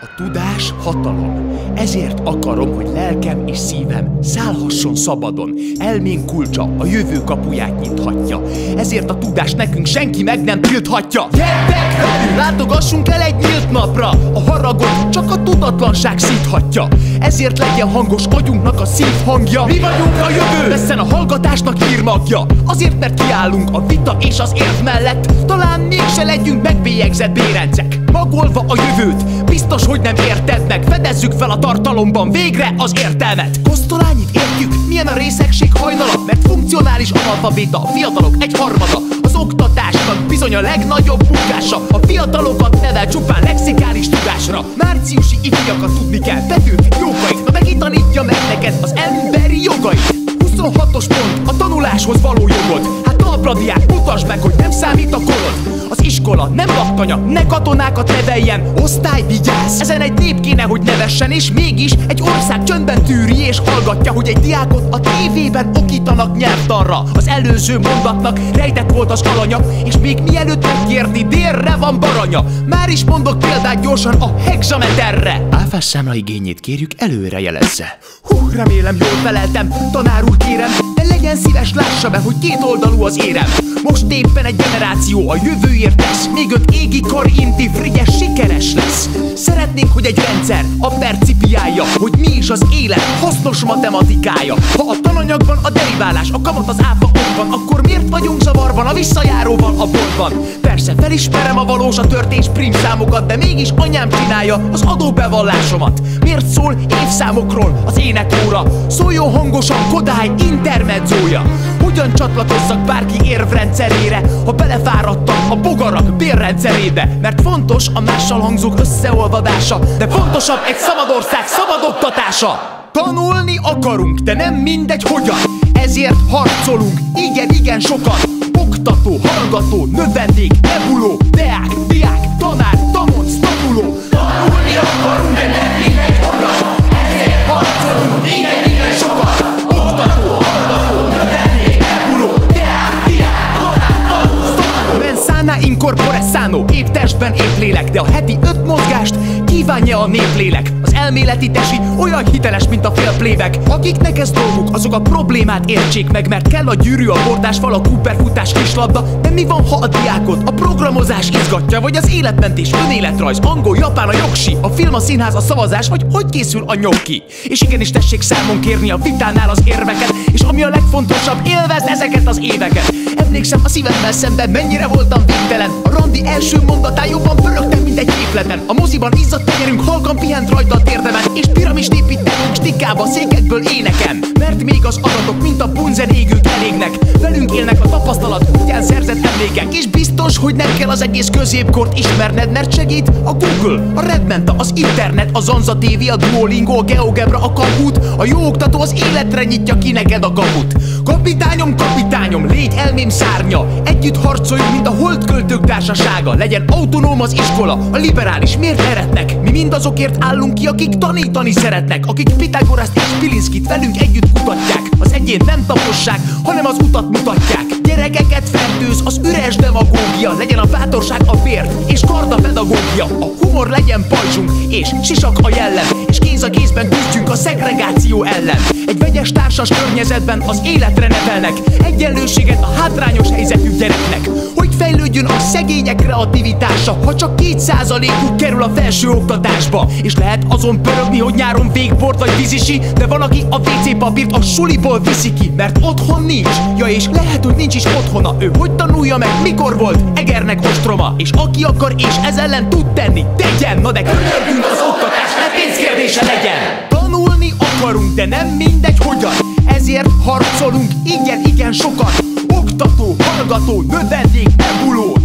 A tudás hatalom. Ezért akarom, hogy lelkem és szívem szállhasson szabadon. Elmén kulcsa a jövő kapuját nyithatja. Ezért a tudást nekünk senki meg nem tilthatja. Gyertek velünk! Látogassunk el egy nyílt napra. A haragot csak a tudatlanság szíthatja. Ezért legyen hangos agyunknak a szívhangja. Mi vagyunk a jövő! Leszen a hallgatásnak írmagja. Azért, mert kiállunk a vita és az érv mellett. Talán mégse legyünk megbélyegzett bérencek. Magolva a jövőt, biztos, hogy nem érted meg. Fedezzük fel a tartalomban végre az értelmet. Kosztolányit értjük, milyen a részegség hajnala. Mert funkcionális analfabéta, a fiatalok egyharmada. Az oktatásnak bizony a legnagyobb bukása. A fiatalokat nevel csupán lexikális tudásra. Márciusi ifjakat tudni kell, Petőfi jókait. Na meg itt tanítja meg neked az emberi jogait. 26-os pont, a tanuláshoz való jogod. Hát talpra diák, mutasd meg, hogy nem számít a korod. Az iskola nem laktanya, ne katonákat neveljen. Osztály, vigyázz! Ezen egy nép kéne, hogy nevessen. És mégis egy ország csöndben tűri és hallgatja, hogy egy diákot a tévében okítanak nyelvtanra. Az előző mondatnak rejtett volt az alanya, és még mielőtt megkérni, délre van baranya. Már is mondok példát gyorsan a hexameterre. Áfás számla igényét kérjük, előre jelezze. Remélem jól feleltem, tanár úr kérem, de legyen szíves, lássa be, hogy kétoldalú az érem. Most éppen egy generáció a jövőért tesz, még 5 égi kar inti, frigyes, sikeres lesz. Szeretnénk, hogy egy rendszer a percipiálja, hogy mi is az élet hasznos matematikája. Ha a tananyagban a deriválás, a kamat, az áfa ott van, akkor miért vagyunk zavarban a visszajáróval a boltban? Persze felismerem a valós, a történs prímszámokat, de mégis anyám csinálja az adóbevallásomat. Miért szól évszámokról az énekóra? Szóljon hangosan Kodály intermedzója. Hogyan csatlakozzak bárki érvrendszerére, ha belefáradtam a bogarak bérrendszerébe? Mert fontos a mással hangzók összeolvadása, de fontosabb egy szabad ország szabad oktatása. Tanulni akarunk, de nem mindegy hogyan. Ezért harcolunk, igen sokat. Oktató, hallgató, növendék, nebuló, deák, diák, tanár, tamonc, tanuló. Tanulni akarunk, de nem mindegy hogyan. Ezért harcolunk, igen sokat. Oktató, hallgató, növendék, nebuló, deák, diák, tanár, tamonc, tanuló. Mensana incorpore sano, épp testben épp lélek, de a heti 5 mozgást kívánja a néplélek. Az elméleti tesi olyan hiteles, mint a félplévek. Akiknek ez dolguk, azok a problémát értsék meg, mert kell a gyűrű, a bordásfal, a Cooper-futás, kislabda. De mi van, ha a diákot a programozás izgatja, vagy az életmentés, önéletrajz, angol, japán, a jogsi, a film, a színház, a szavazás, vagy hogy készül a gnocchi? És igenis tessék számon kérni a vitánál az érveket, és ami a legfontosabb, élvezd ezeket az éveket. Emlékszem a szívemmel szemben, mennyire voltam végtelen. A randi első mondatán jobban pörögtem, mint egy képletlen. A moziban izzadt tenyerünk, halkan pihent rajta a térdemen, és piramist építettünk stikkába, székekből éneken. Mert még az adatok, mint a punzen égők elégnek. Velünk élnek a tapasztalat útján szerzett emlékek. És biztos, hogy nem kell az egész középkort ismerned, mert segít a Google, a Redmenta, az internet, a Zanza TV, a Duolingo, a GeoGebra, a Kahoot. A jó oktató az életre nyitja ki neked a kaput. Kapitányom, légy elmém szárnya. Együtt harcoljunk, mint a holdköltők társasága. Legyen autonóm az iskola, a liberális, miért eretnek? Mi mindazokért állunk ki, akik tanítani szeretnek. Akik Pitagoraszt és Pilinszkit velünk együtt kutatják. Az egyént nem tapossák, hanem az utat mutatják. Gyerekeket fertőz az üres demagógia. Legyen a bátorság a vért, és kard a pedagógia. A humor legyen pajzsunk, és sisak a jellem. És kéz a kézben küzdjünk a szegregáció ellen. Egy vegyes társas környezetben az életre nevelnek. Egyenlőséget a hátrányos helyzetű gyereknek. Hogy fejlődjön a szegények kreativitása, ha csak 2%-uk kerül a felső oktatásba. És lehet azon pörögni, hogy nyáron végbort vagy vízisi, de van, aki a WC papírt a suliból viszi ki, mert otthon nincs. Ja, és lehet, hogy nincs is otthona. Ő hogy tanulja meg, mikor volt Egernek ostroma? És aki akar és ez ellen tud tenni, tegyen. Na de könyörgünk, az oktatás ne pénzkérdése legyen. Tanulni akarunk, de nem mindegy hogyan. Ezért harcolunk, igen sokat. Oktató, hallgató, növendék, nebuló,